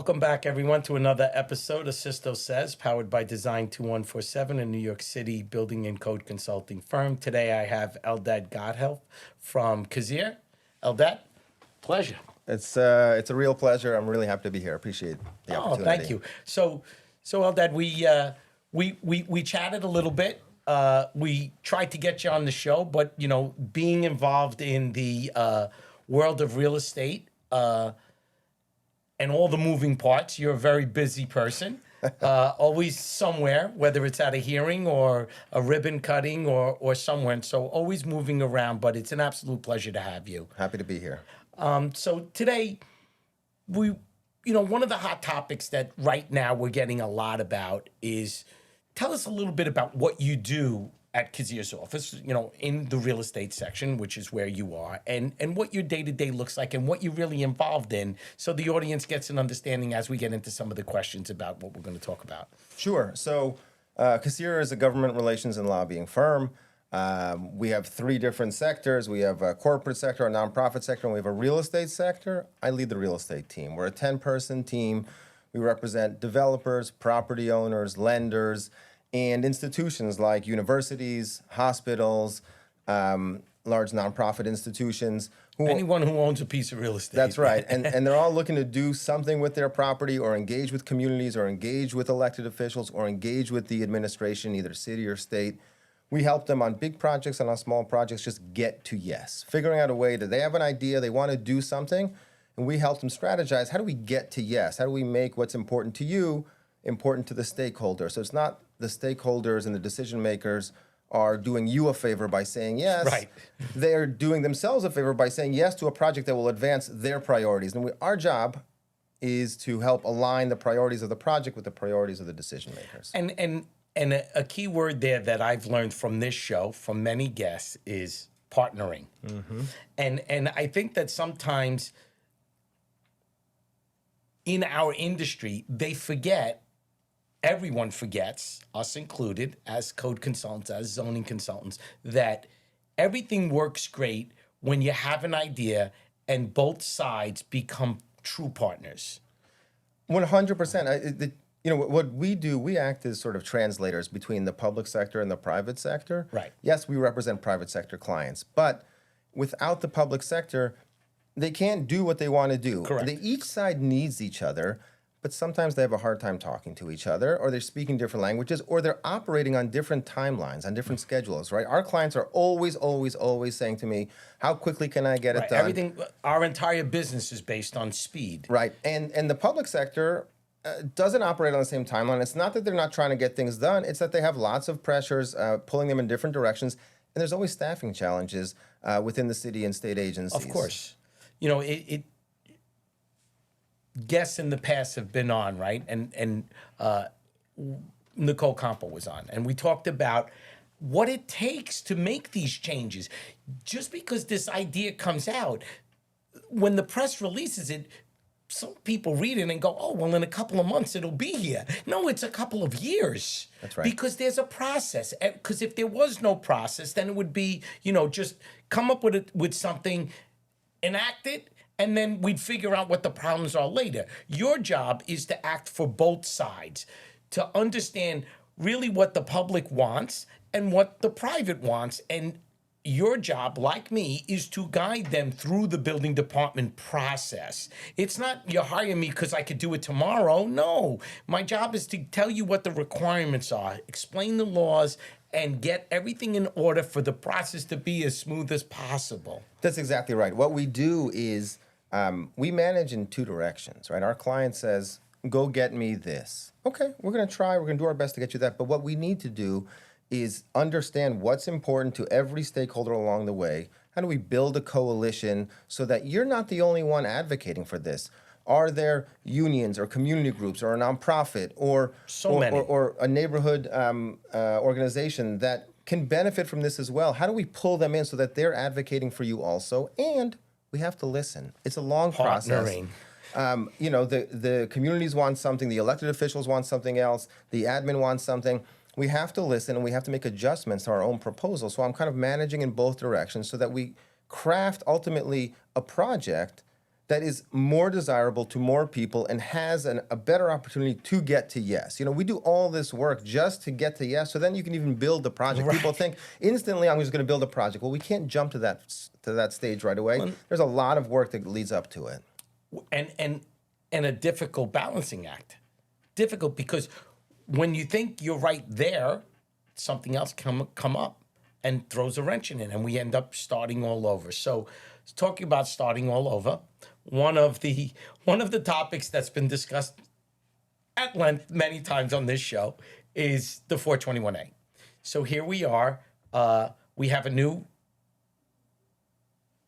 Welcome back, everyone, to another episode of Sisto Says, powered by Design 2147, a New York City building and code consulting firm. Today I have Eldad Gothelf from Kasirer. Eldad, pleasure. It's a real pleasure. I'm really happy to be here. Appreciate the opportunity. Thank you. So Eldad, we chatted a little bit. We tried to get you on the show, but being involved in the world of real estate and all the moving parts, you're a very busy person. Always somewhere, whether it's at a hearing or a ribbon cutting or somewhere. And so always moving around, but it's an absolute pleasure to have you. Happy to be here. So today, one of the hot topics that right now we're getting a lot about is, tell us a little bit about what you do at Kasirer's office, in the real estate section, which is where you are, and what your day-to-day looks like and what you're really involved in, so the audience gets an understanding as we get into some of the questions about what we're going to talk about. Sure. So Kasirer is a government relations and lobbying firm. We have three different sectors. We have a corporate sector, a nonprofit sector, and we have a real estate sector. I lead the real estate team. We're a 10-person team. We represent developers, property owners, lenders, and institutions like universities, hospitals, large nonprofit institutions. Anyone who owns a piece of real estate. That's right. And they're all looking to do something with their property or engage with communities or engage with elected officials or engage with the administration, either city or state. We help them on big projects and on small projects just get to yes. Figuring out a way that they have an idea, they want to do something, and we help them strategize. How do we get to yes? How do we make what's important to you important to the stakeholder? So it's not the stakeholders and the decision makers are doing you a favor by saying yes. Right. They're doing themselves a favor by saying yes to a project that will advance their priorities. And our job is to help align the priorities of the project with the priorities of the decision makers. And a key word there that I've learned from this show, from many guests, is partnering. Mm-hmm. And I think that sometimes in our industry, everyone forgets, us included, as code consultants, as zoning consultants, that everything works great when you have an idea and both sides become true partners. 100%. What we do, we act as sort of translators between the public sector and the private sector. Right. Yes, we represent private sector clients, but without the public sector, they can't do what they want to do. Correct. Each side needs each other, but sometimes they have a hard time talking to each other, or they're speaking different languages, or they're operating on different timelines, on different schedules, right? Our clients are always saying to me, how quickly can I get it done? Our entire business is based on speed. Right, and the public sector doesn't operate on the same timeline. It's not that they're not trying to get things done, it's that they have lots of pressures pulling them in different directions, and there's always staffing challenges within the city and state agencies. Of course. Guests in the past have been on, right? And Nicole Campo was on, and we talked about what it takes to make these changes. Just because this idea comes out, when the press releases it, some people read it and go, oh, well, in a couple of months it'll be here. No, it's a couple of years. That's right. Because there's a process. Because if there was no process, then it would be, just come up with something, enact it, and then we'd figure out what the problems are later. Your job is to act for both sides, to understand really what the public wants and what the private wants. And your job, like me, is to guide them through the building department process. It's not you hire me because I could do it tomorrow. No, my job is to tell you what the requirements are, explain the laws, and get everything in order for the process to be as smooth as possible. That's exactly right. What we do is we manage in two directions, right? Our client says, go get me this. Okay, we're going to try. We're going to do our best to get you that. But what we need to do is understand what's important to every stakeholder along the way. How do we build a coalition so that you're not the only one advocating for this? Are there unions or community groups or a nonprofit or a neighborhood organization that can benefit from this as well? How do we pull them in so that they're advocating for you also? And we have to listen. It's a long process. The communities want something, the elected officials want something else, the admin wants something. We have to listen and we have to make adjustments to our own proposal. So I'm kind of managing in both directions so that we craft ultimately a project that is more desirable to more people and has a better opportunity to get to yes. You know, we do all this work just to get to yes, so then you can even build the project. Right. People think instantly, I'm just going to build a project. Well, we can't jump to that stage right away. There's a lot of work that leads up to it. And a difficult balancing act. Difficult because when you think you're right there, something else come up and throws a wrench in it, and we end up starting all over. So, talking about starting all over, one of the topics that's been discussed at length many times on this show is the 421A. So here we are. We have a new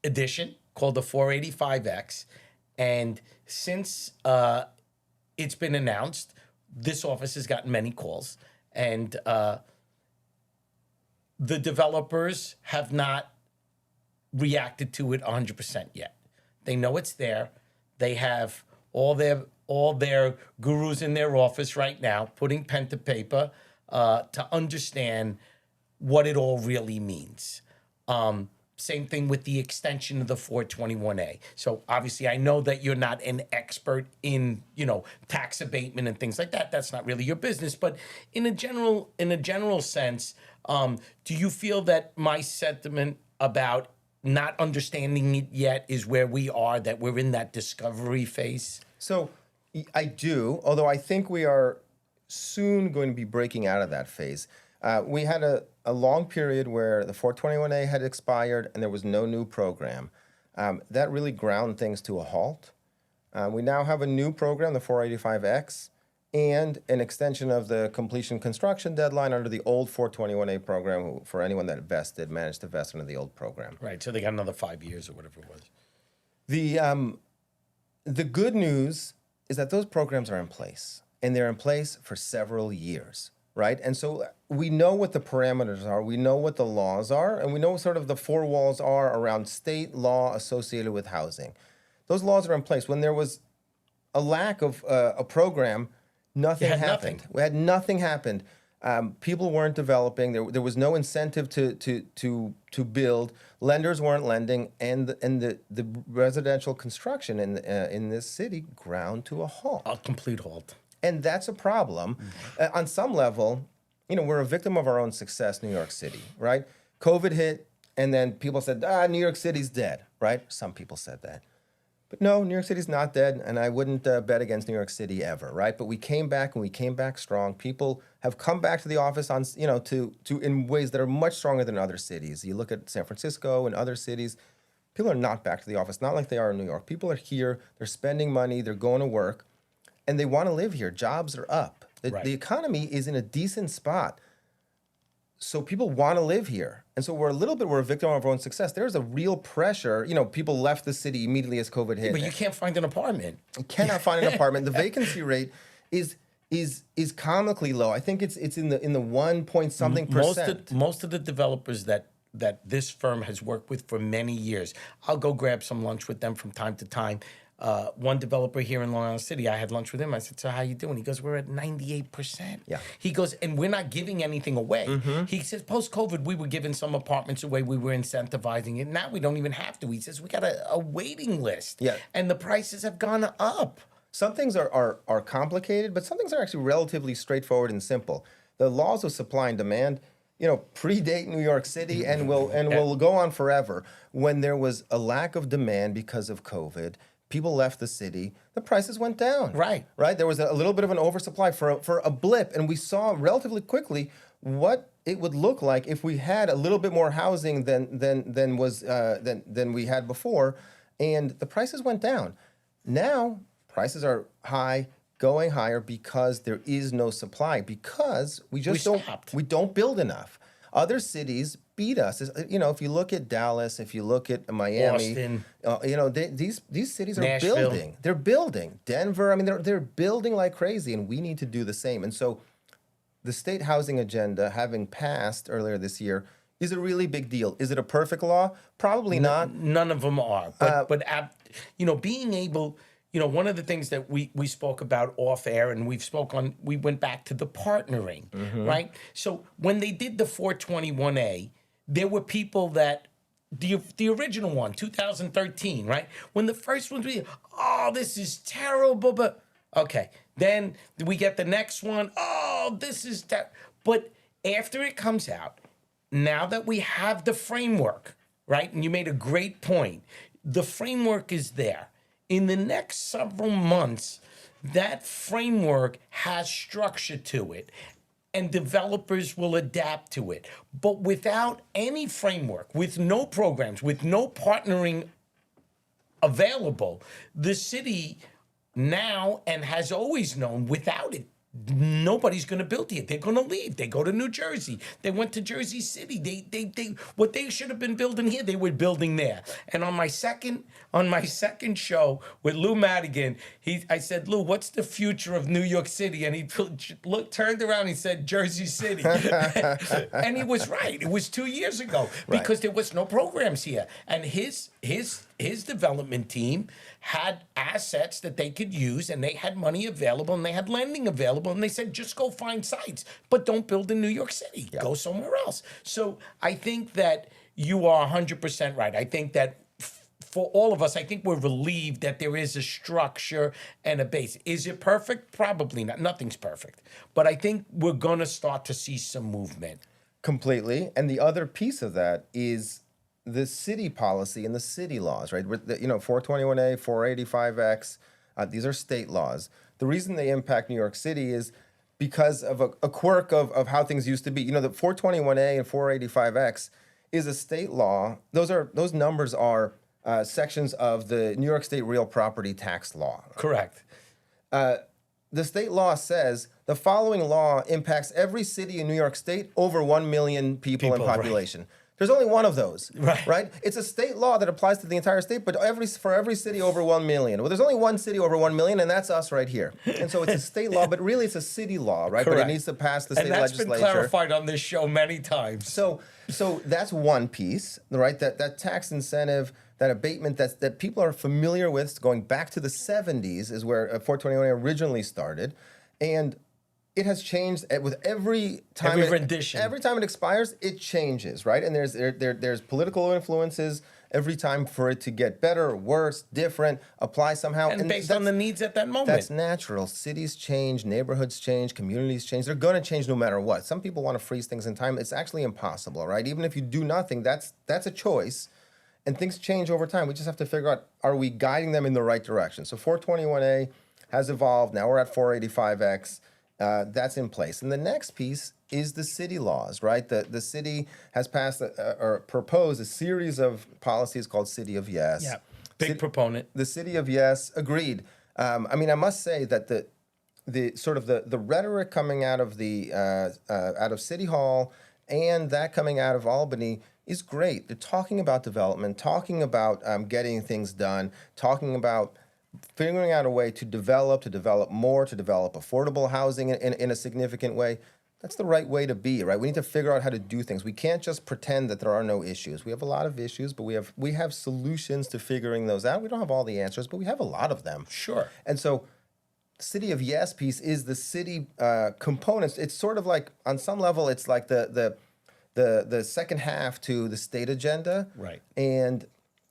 edition called the 485X, and since it's been announced, this office has gotten many calls, and the developers have not reacted to it 100% yet. They know it's there. They have all their gurus in their office right now putting pen to paper to understand what it all really means. Same thing with the extension of the 421A. So obviously, I know that you're not an expert in, tax abatement and things like that. That's not really your business. But in a general sense, do you feel that my sentiment about not understanding it yet is where we are, that we're in that discovery phase? So I do, although I think we are soon going to be breaking out of that phase. We had a long period where the 421A had expired and there was no new program. That really ground things to a halt. We now have a new program, the 485X, and an extension of the completion construction deadline under the old 421A program for anyone that managed to vest under the old program. Right, so they got another 5 years or whatever it was. The good news is that those programs are in place, and they're in place for several years, right? And so we know what the parameters are, we know what the laws are, and we know sort of the four walls are around state law associated with housing. Those laws are in place. When there was a lack of a program, nothing happened. Nothing. We had nothing happened. People weren't developing. There was no incentive to build. Lenders weren't lending, and the residential construction in this city ground to a halt. A complete halt. And that's a problem. On some level, we're a victim of our own success, New York City, right? COVID hit, and then people said, New York City's dead, right? Some people said that. But no, New York City's not dead, and I wouldn't bet against New York City ever, right? But we came back, and we came back strong. People have come back to the office on, to in ways that are much stronger than other cities. You look at San Francisco and other cities, people are not back to the office, not like they are in New York. People are here, they're spending money, they're going to work, and they want to live here. Jobs are up. Right. The economy is in a decent spot. So people want to live here. And so we're a victim of our own success. There's a real pressure. People left the city immediately as COVID hit. But you can't find an apartment. You cannot find an apartment. The vacancy rate is comically low. I think it's in the 1 point something percent. Most of the developers that this firm has worked with for many years, I'll go grab some lunch with them from time to time. One developer here in Long Island City, I had lunch with him. I said, so how you doing? He goes, we're at 98%. Yeah. He goes, and we're not giving anything away. Mm-hmm. He says, post-COVID, we were giving some apartments away. We were incentivizing it. Now we don't even have to. He says, we got a waiting list. Yeah. And the prices have gone up. Some things are complicated, but some things are actually relatively straightforward and simple. The laws of supply and demand, predate New York City and will go on forever. When there was a lack of demand because of COVID, people left the city, the prices went down. Right. There was a little bit of an oversupply for a blip, and we saw relatively quickly what it would look like if we had a little bit more housing than we had before, and the prices went down. Now prices are high, going higher because there is no supply, because we don't build enough. Other cities beat us. If you look at Dallas, if you look at Miami, Boston, these cities are Nashville. building. They're building. Denver, they're building like crazy, and we need to do the same. And so, the state housing agenda, having passed earlier this year, is a really big deal. Is it a perfect law? Probably not. None of them are. But being able. One of the things that we spoke about off air, and we went back to the partnering, mm-hmm. right? So when they did the 421A, there were people that the original one, 2013, right? When the first ones we, oh, this is terrible, but okay. Then we get the next one, oh, this is but after it comes out, now that we have the framework, right? And you made a great point. The framework is there. In the next several months, that framework has structure to it, and developers will adapt to it. But without any framework, with no programs, with no partnering available, the city now and has always known without it, nobody's going to build here. They're going to leave. They go to New Jersey. They went to Jersey City. They what they should have been building here, they were building there. And on my second show with Lou Madigan, I said, Lou, what's the future of New York City? And he turned around and he said, Jersey City. And he was right. It was 2 years ago because there was no programs here. And his development team had assets that they could use, and they had money available, and they had lending available, and they said, just go find sites, but don't build in New York City. Yep. Go somewhere else. So I think that you are 100% right. I think that for all of us, I think we're relieved that there is a structure and a base. Is it perfect? Probably not. Nothing's perfect. But I think we're going to start to see some movement. Completely. And the other piece of that is the city policy and the city laws, right? 421A, 485X, these are state laws. The reason they impact New York City is because of a quirk of how things used to be. The 421A and 485X is a state law. Those numbers are sections of the New York State real property tax law. Correct. The state law says the following law impacts every city in New York State over 1 million people in population. Right. There's only one of those, right? It's a state law that applies to the entire state, but for every city over 1 million. Well, there's only one city over 1 million, and that's us right here. And so it's a state law, but really it's a city law, right? Correct. But it needs to pass the state legislature. And that's been clarified on this show many times. So that's one piece, right? That tax incentive, that abatement that people are familiar with, going back to the 70s is where 421 originally started. And it has changed with every time. Every rendition. Every time it expires, it changes, right? And there's political influences every time for it to get better, worse, different, apply somehow. And based on the needs at that moment. That's natural. Cities change, neighborhoods change, communities change. They're going to change no matter what. Some people want to freeze things in time. It's actually impossible, right? Even if you do nothing, that's a choice. And things change over time. We just have to figure out, are we guiding them in the right direction? So 421A has evolved. Now we're at 485X. That's in place. And the next piece is the city laws, right? The city has passed or proposed a series of policies called City of Yes. Yeah, big proponent. The City of Yes, agreed. I must say that the sort of the rhetoric coming out of out of City Hall and that coming out of Albany is great. They're talking about development, talking about getting things done, talking about figuring out a way to develop more, to develop affordable housing in a significant way. That's the right way to be, right? We need to figure out how to do things. We can't just pretend that there are no issues. We have a lot of issues, but we have solutions to figuring those out. We don't have all the answers, but we have a lot of them. Sure. And so City of Yes piece is the city components. It's sort of like, on some level, it's like the second half to the state agenda. Right. And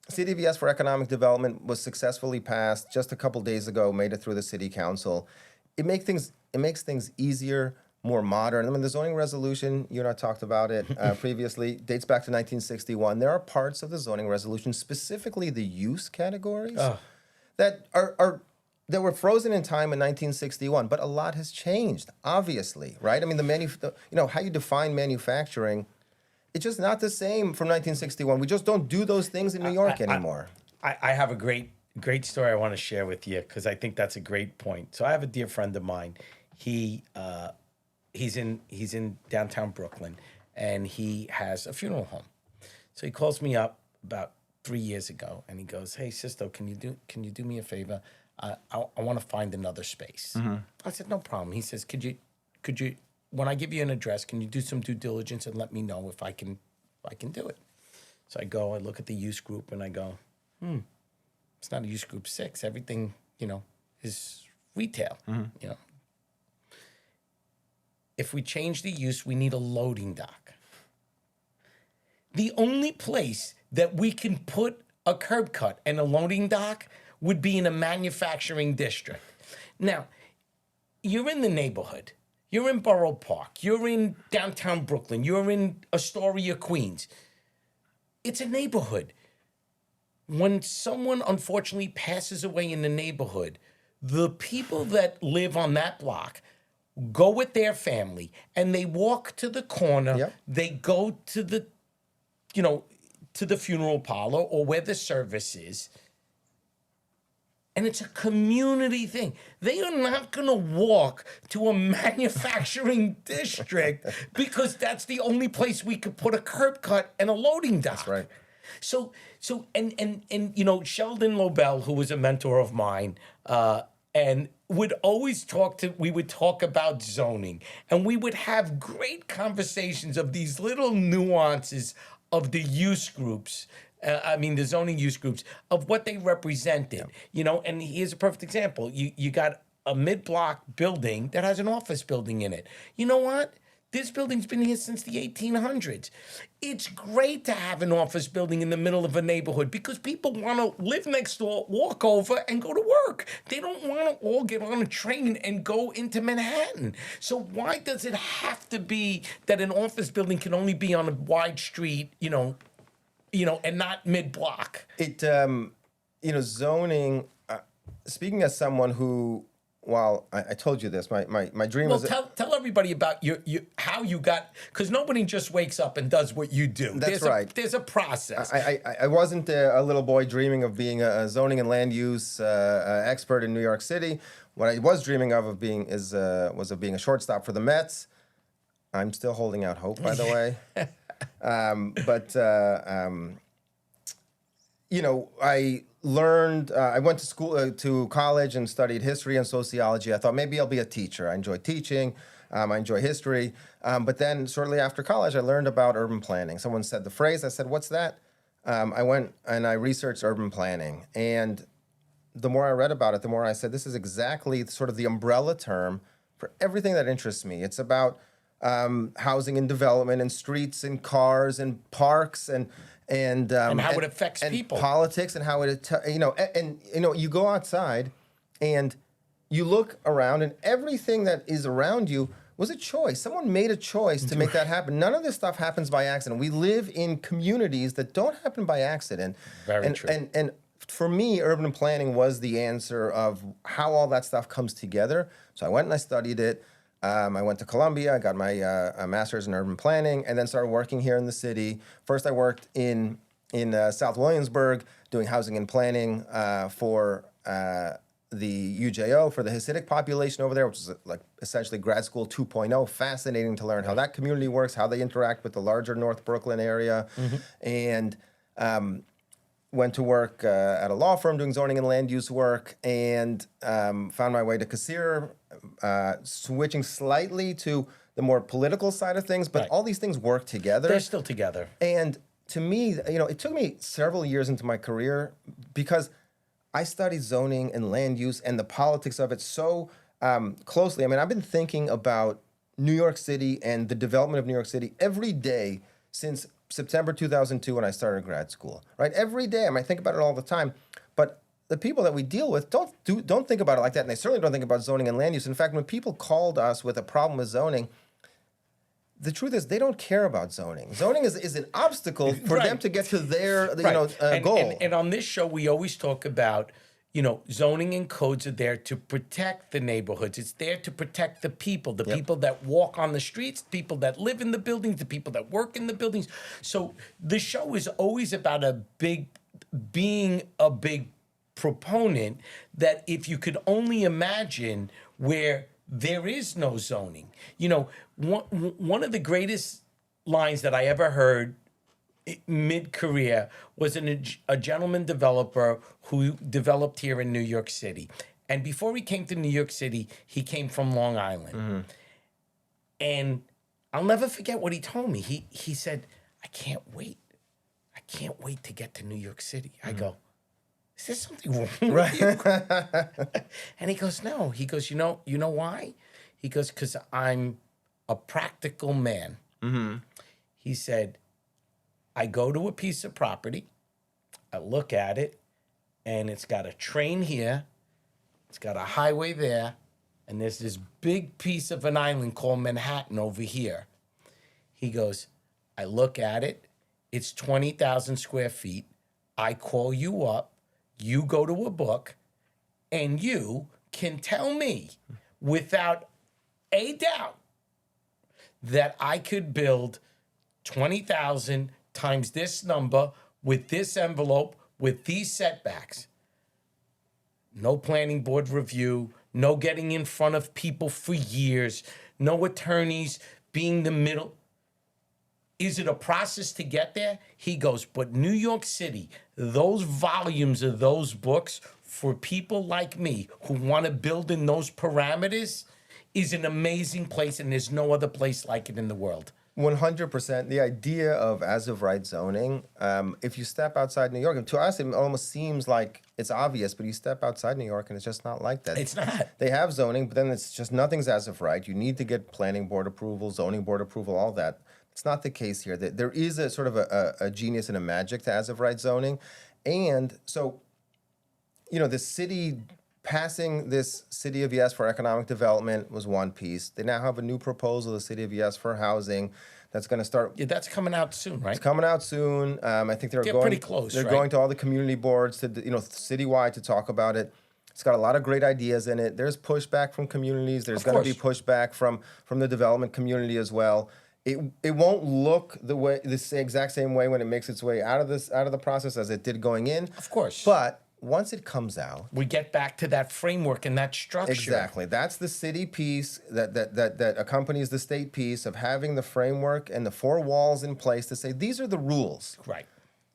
City of Yes for Economic Development was successfully passed just a couple days ago, made it through the city council. It makes things easier, more modern. The zoning resolution, you and I talked about it previously, dates back to 1961. There are parts of the zoning resolution, specifically the use categories, that were frozen in time in 1961. But a lot has changed, obviously, right? How you define manufacturing, it's just not the same from 1961. We just don't do those things in New York anymore. I have a great story I want to share with you because I think that's a great point. So I have a dear friend of mine. He's in downtown Brooklyn, and he has a funeral home. So he calls me up about 3 years ago, and he goes, "Hey, Sisto, can you do me a favor? I want to find another space." Mm-hmm. I said, "No problem." He says, "Could you when I give you an address, can you do some due diligence and let me know if I can do it?" So I go, I look at the use group, and I go, it's not a use group 6. Everything, is retail. Mm-hmm. If we change the use, we need a loading dock. The only place that we can put a curb cut and a loading dock would be in a manufacturing district. Now, you're in the neighborhood. You're in Borough Park. You're in downtown Brooklyn. You're in Astoria, Queens. It's a neighborhood. When someone unfortunately passes away in the neighborhood, the people that live on that block go with their family and they walk to the corner. Yep. They go to the, to the funeral parlor or where the service is. And it's a community thing. They are not going to walk to a manufacturing district because that's the only place we could put a curb cut and a loading dock. That's right. So Sheldon Lobel, who was a mentor of mine, and would always we would talk about zoning, and we would have great conversations of these little nuances of the use groups. The zoning use groups of what they represented, and here's a perfect example. You got a mid-block building that has an office building in it. You know what? This building's been here since the 1800s. It's great to have an office building in the middle of a neighborhood because people want to live next door, walk over, and go to work. They don't want to all get on a train and go into Manhattan. So why does it have to be that an office building can only be on a wide street, and not mid-block? Zoning, speaking as someone who, while I told you this, my dream was... Tell everybody about how you got... Because nobody just wakes up and does what you do. That's right. There's a process. I wasn't a little boy dreaming of being a zoning and land use expert in New York City. What I was dreaming of being was being a shortstop for the Mets. I'm still holding out hope, by the way. I learned, I went to school, to college and studied history and sociology. I thought maybe I'll be a teacher. I enjoy teaching. I enjoy history. But then shortly after college, I learned about urban planning. Someone said the phrase. I said, what's that? I went and I researched urban planning. And the more I read about it, the more I said, this is exactly sort of the umbrella term for everything that interests me. It's about housing and development and streets and cars and parks and how it affects and people, politics, and how it you go outside and you look around and everything that is around you was a choice. Someone made a choice to make that happen. None of this stuff happens by accident. We live in communities that don't happen by accident. Very true. And for me, urban planning was the answer of how all that stuff comes together. So I went and I studied it. I went to Columbia, I got my master's in urban planning, and then started working here in the city. First, I worked in South Williamsburg doing housing and planning for the UJO, for the Hasidic population over there, which is like essentially grad school 2.0. Fascinating to learn how that community works, how they interact with the larger North Brooklyn area. And went to work at a law firm doing zoning and land use work, and found my way to Kasirer, switching slightly to the more political side of things, but all these things work together. They're still together. And to me, it took me several years into my career because I studied zoning and land use and the politics of it so closely. I mean, I've been thinking about New York City and the development of New York City every day since September 2002 when I started grad school, right? Every day, I think about it all the time, but the people that we deal with don't think about it like that, and they certainly don't think about zoning and land use. In fact, when people called us with a problem with zoning, the truth is they don't care about zoning. Zoning is an obstacle for them to get to their goal. And on this show, we always talk about, zoning and codes are there to protect the neighborhoods. It's there to protect the people people that walk on the streets, people that live in the buildings, the people that work in the buildings. So the show is always about being a big proponent that if you could only imagine where there is no zoning. One of the greatest lines that I ever heard mid-career was a gentleman developer who developed here in New York City. And before he came to New York City, he came from Long Island. And I'll never forget what he told me. He said, I can't wait to get to New York City. I go, is there something wrong with you? And he goes, no. He goes, you know why? He goes, because I'm a practical man. He said, I go to a piece of property, I look at it, and it's got a train here, it's got a highway there, and there's this big piece of an island called Manhattan over here. He goes, I look at it, it's 20,000 square feet. I call you up, you go to a book, and you can tell me without a doubt that I could build 20,000 times this number with this envelope with these setbacks. No planning board review, no getting in front of people for years, no attorneys being the middle. Is it a process to get there? He goes, but New York City, those volumes of those books for people like me who want to build in those parameters is an amazing place, and there's no other place like it in the world. 100%. The idea of as-of-right zoning, if you step outside New York, and to us it almost seems like it's obvious, but you step outside New York and it's just not like that. It's not. They have zoning, but then it's just nothing's as-of-right. You need to get planning board approval, zoning board approval, all that. It's not the case here. There is a sort of a genius and a magic to as-of-right zoning. And so, the city passing this City of Yes for economic development was one piece. They now have a new proposal, the City of Yes for housing, that's going to start. Yeah, that's coming out soon, right? It's coming out soon. I think they're pretty close. They're right? going to all the community boards to citywide to talk about it. It's got a lot of great ideas in it. There's pushback from communities. There's going to be pushback from the development community as well. It won't look the exact same way when it makes its way out of the process as it did going in. Of course. But once it comes out, we get back to that framework and that structure. Exactly. That's the city piece that accompanies the state piece of having the framework and the four walls in place to say these are the rules. Right.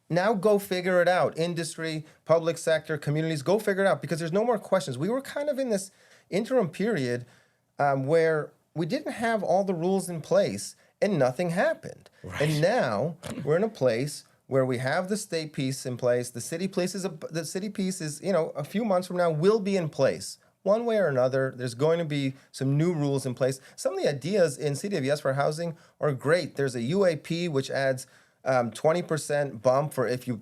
Now go figure it out. Industry, public sector, communities, go figure it out because there's no more questions. We were kind of in this interim period where we didn't have all the rules in place and nothing happened. Right. And now we're in a place where we have the state piece in place. The city piece is a few months from now will be in place. One way or another, there's going to be some new rules in place. Some of the ideas in City of Yes for housing are great. There's a UAP which adds 20% bump for if you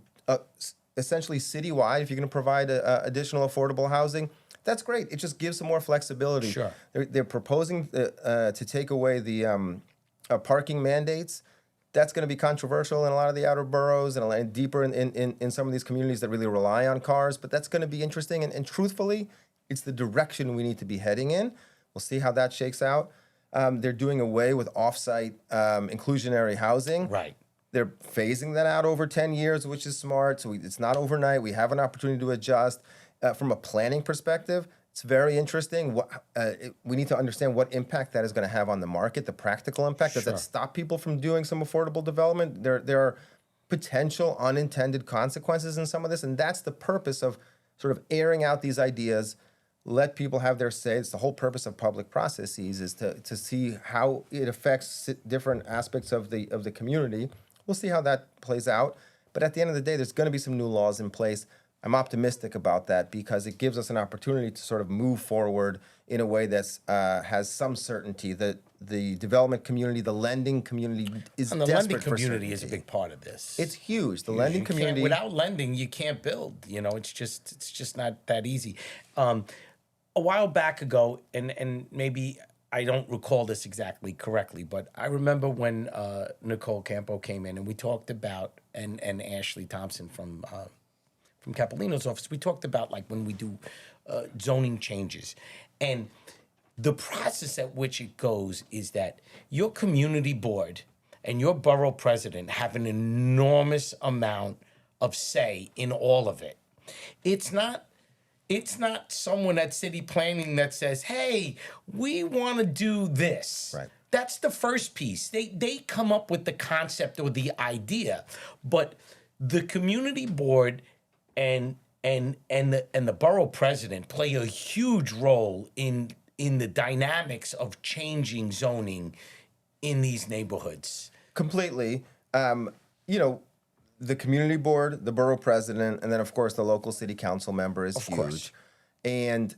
essentially citywide, if you're going to provide additional affordable housing. That's great. It just gives some more flexibility. Sure. They're proposing to take away the parking mandates. That's going to be controversial in a lot of the outer boroughs and deeper in some of these communities that really rely on cars. But that's going to be interesting. And truthfully, it's the direction we need to be heading in. We'll see how that shakes out. They're doing away with off-site inclusionary housing. Right. They're phasing that out over 10 years, which is smart. So it's not overnight. We have an opportunity to adjust. From a planning perspective, it's very interesting. We need to understand what impact that is going to have on the market, the practical impact. Does that stop people from doing some affordable development? There are potential unintended consequences in some of this, and that's the purpose of sort of airing out these ideas. Let people have their say. It's the whole purpose of public processes is to see how it affects different aspects of the community. We'll see how that plays out. But at the end of the day, there's going to be some new laws in place. I'm optimistic about that because it gives us an opportunity to sort of move forward in a way that has some certainty that the development community, the lending community is and the desperate lending for community certainty. is a big part of this. It's huge. The lending community. Without lending, you can't build. It's just not that easy. A while back ago, and maybe I don't recall this exactly correctly, but I remember when Nicole Campo came in and we talked about and Ashley Thompson from Capolino's office, we talked about like when we do zoning changes. And the process at which it goes is that your community board and your borough president have an enormous amount of say in all of it. It's not someone at city planning that says, hey, we want to do this. Right. That's the first piece. They come up with the concept or the idea, but the community board and the borough president play a huge role in the dynamics of changing zoning in these neighborhoods. Completely. The community board, the borough president, and then of course the local city council member is huge. Course. And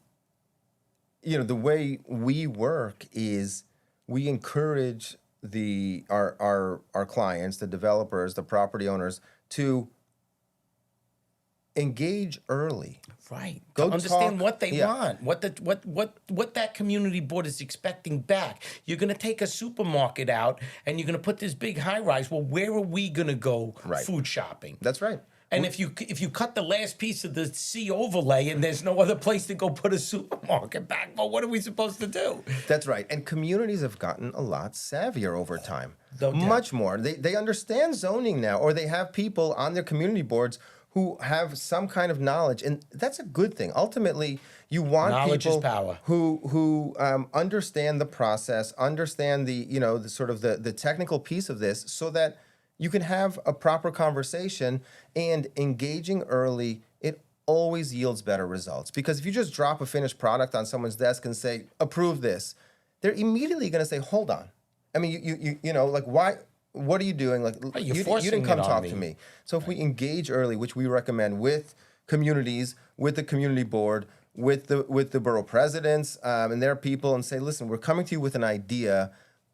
the way we work is we encourage our clients, the developers, the property owners, to engage early. Right. Go To understand talk- what they yeah. want, what that community board is expecting back. You're going to take a supermarket out and you're going to put this big high rise. Well, where are we going to go Right. food shopping? That's right. And if you cut the last piece of the C overlay and there's no other place to go put a supermarket back, well, what are we supposed to do? That's right. And communities have gotten a lot savvier over time. No doubt. Much more. They understand zoning now, or they have people on their community boards who have some kind of knowledge, and that's a good thing. Ultimately, you want Knowledge is people power. who understand the process, understand the sort of the technical piece of this, so that you can have a proper conversation. And engaging early, it always yields better results. Because if you just drop a finished product on someone's desk and say, approve this, they're immediately going to say, hold on. I mean, you know, like, why? What are you doing? Like, You're you forcing didn't it come on talk me. to me. So if we engage early, which we recommend with communities, with the community board, with the borough presidents and their people, and say, listen, we're coming to you with an idea.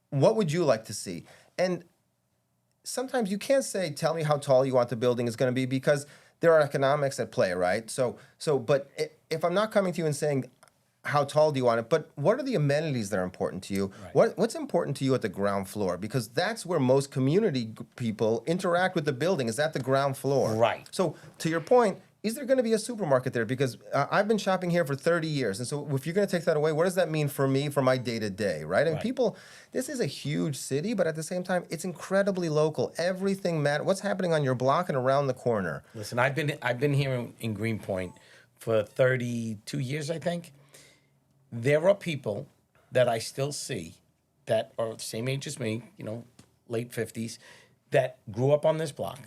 What would you like to see? And sometimes you can't say, tell me how tall you want the building is going to be, because there are economics at play, right? But if I'm not coming to you and saying, how tall do you want it, but what are the amenities that are important to you? Right. What's important to you at the ground floor? Because that's where most community people interact with the building, is at the ground floor. Right. So to your point, is there going to be a supermarket there? Because I've been shopping here for 30 years. And so if you're going to take that away, what does that mean for me, for my day-to-day, right? And Right. people, this is a huge city, but at the same time, it's incredibly local. Everything matters. What's happening on your block and around the corner? Listen, I've been here in Greenpoint for 32 years, I think. There are people that I still see that are the same age as me, you know, late 50s, that grew up on this block.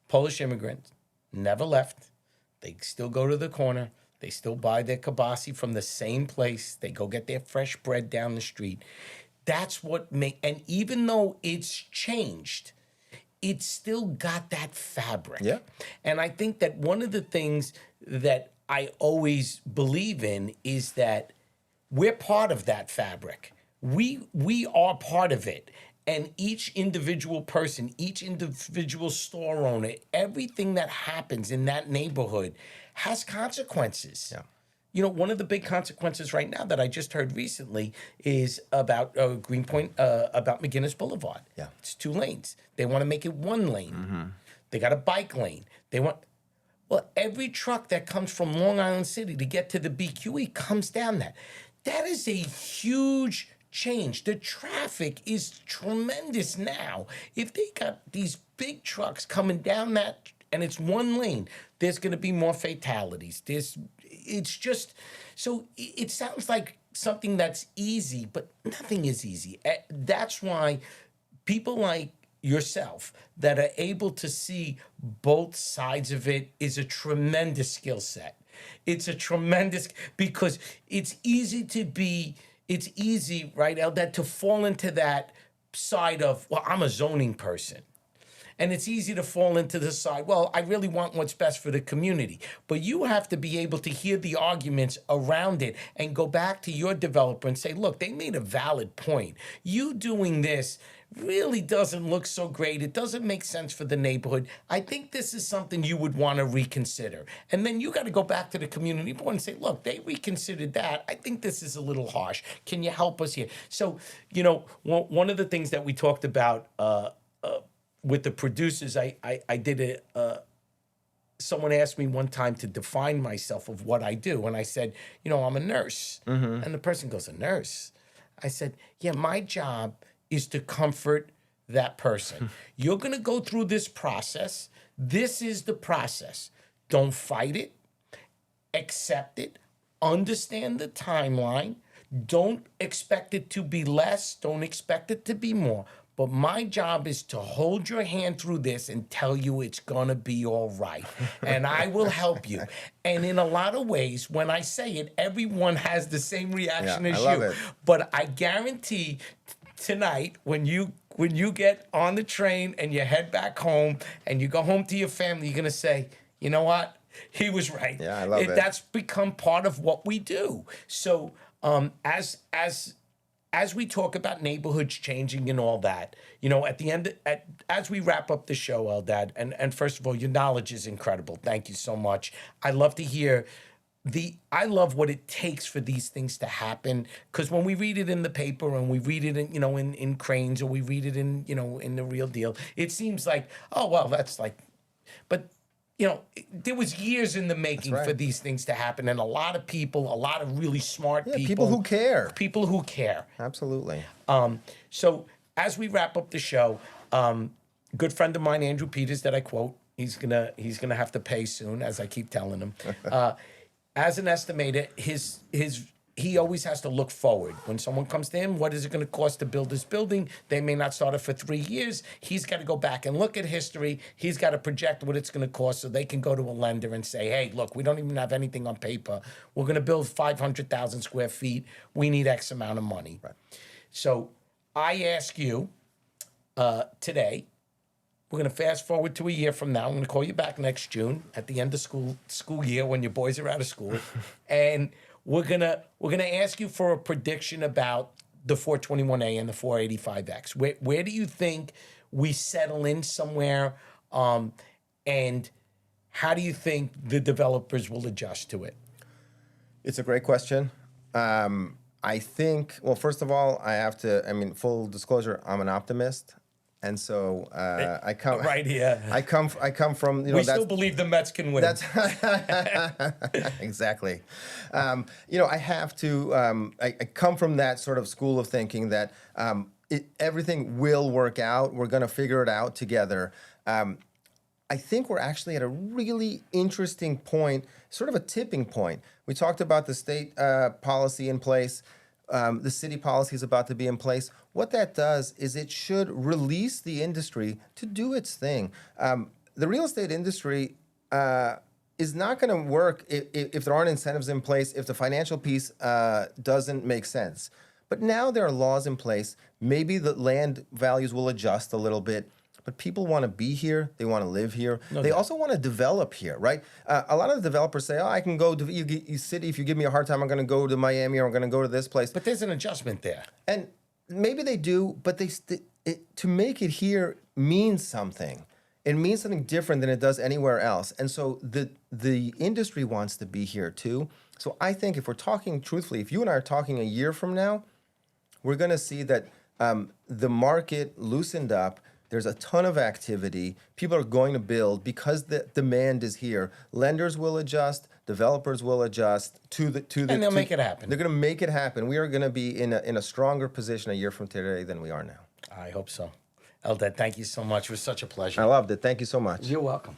Polish immigrants, never left. They still go to the corner. They still buy their kibasi from the same place. They go get their fresh bread down the street. That's what and even though it's changed, it's still got that fabric. Yeah. And I think that one of the things that I always believe in is that we're part of that fabric. We are part of it. And each individual person, each individual store owner, everything that happens in that neighborhood has consequences. Yeah. You know, one of the big consequences right now that I just heard recently is about Greenpoint, about McGinnis Boulevard. Yeah. It's 2 lanes. They want to make it 1 lane. They got a bike lane. Well, every truck that comes from Long Island City to get to the BQE comes down that. That is a huge change. The traffic is tremendous now. If they got these big trucks coming down that and it's 1 lane, there's going to be more fatalities. It's just, so it sounds like something that's easy, but nothing is easy. That's why people like yourself that are able to see both sides of it is a tremendous skill set. It's a tremendous, because it's easy, right, Eldad, to fall into that side of, well, I'm a zoning person. And it's easy to fall into the side, well, I really want what's best for the community. But you have to be able to hear the arguments around it and go back to your developer and say, look, they made a valid point. You doing this really doesn't look so great. It doesn't make sense for the neighborhood. I think this is something you would want to reconsider. And then you got to go back to the community board and say, look, they reconsidered that. I think this is a little harsh. Can you help us here? So, you know, one of the things that we talked about with the producers, I did someone asked me one time to define myself of what I do. And I said, you know, I'm a nurse. And the person goes, a nurse? I said, yeah, my job is to comfort that person. You're going to go through this process. This is the process. Don't fight it. Accept it. Understand the timeline. Don't expect it to be less. Don't expect it to be more. But my job is to hold your hand through this and tell you it's going to be all right. And I will help you. And in a lot of ways, when I say it, everyone has the same reaction as I love you. it. But I guarantee tonight, when you get on the train and you head back home and you go home to your family, you're going to say, you know what? He was right. Yeah, I love it. That's become part of what we do. So as as we talk about neighborhoods changing and all that, at the end, as we wrap up the show, Eldad, and first of all, your knowledge is incredible. Thank you so much. I love to hear I love what it takes for these things to happen, because when we read it in the paper and we read it in Cranes, or we read it in the Real Deal, it seems like, oh well, that's like, but there was years in the making for these things to happen, and a lot of people, a lot of really smart people who care. People who care. Absolutely. So as we wrap up the show, good friend of mine, Andrew Peters, that I quote, he's gonna have to pay soon, as I keep telling him. As an estimator, he always has to look forward. When someone comes to him, what is it going to cost to build this building? They may not start it for 3 years. He's got to go back and look at history. He's got to project what it's going to cost so they can go to a lender and say, hey, look, we don't even have anything on paper. We're going to build 500,000 square feet. We need X amount of money. Right. So I ask you today, we're going to fast forward to a year from now. I'm going to call you back next June at the end of school year when your boys are out of school, and we're gonna ask you for a prediction about the 421A and the 485X. Where do you think we settle in somewhere, and how do you think the developers will adjust to it? It's a great question. I think, well, first of all, full disclosure, I'm an optimist. And so I come right here. I come from we still believe the Mets can win. That's exactly. I have to. I come from that sort of school of thinking that everything will work out. We're going to figure it out together. I think we're actually at a really interesting point, sort of a tipping point. We talked about the state policy in place. The city policy is about to be in place. What that does is it should release the industry to do its thing. The real estate industry is not going to work if there aren't incentives in place, if the financial piece doesn't make sense. But now there are laws in place. Maybe the land values will adjust a little bit. But people want to be here. They want to live here. They also want to develop here, right? A lot of the developers say, I can go to you city. If you give me a hard time, I'm going to go to Miami, or I'm going to go to this place. But there's an adjustment there. And maybe they do, but to make it here means something. It means something different than it does anywhere else. And so the industry wants to be here too. So I think if we're talking truthfully, if you and I are talking a year from now, we're going to see that the market loosened up. There's a ton of activity. People are going to build because the demand is here. Lenders will adjust. Developers will adjust and they'll make it happen. They're going to make it happen. We are going to be in a stronger position a year from today than we are now. I hope so. Eldad, thank you so much. It was such a pleasure. I loved it. Thank you so much. You're welcome.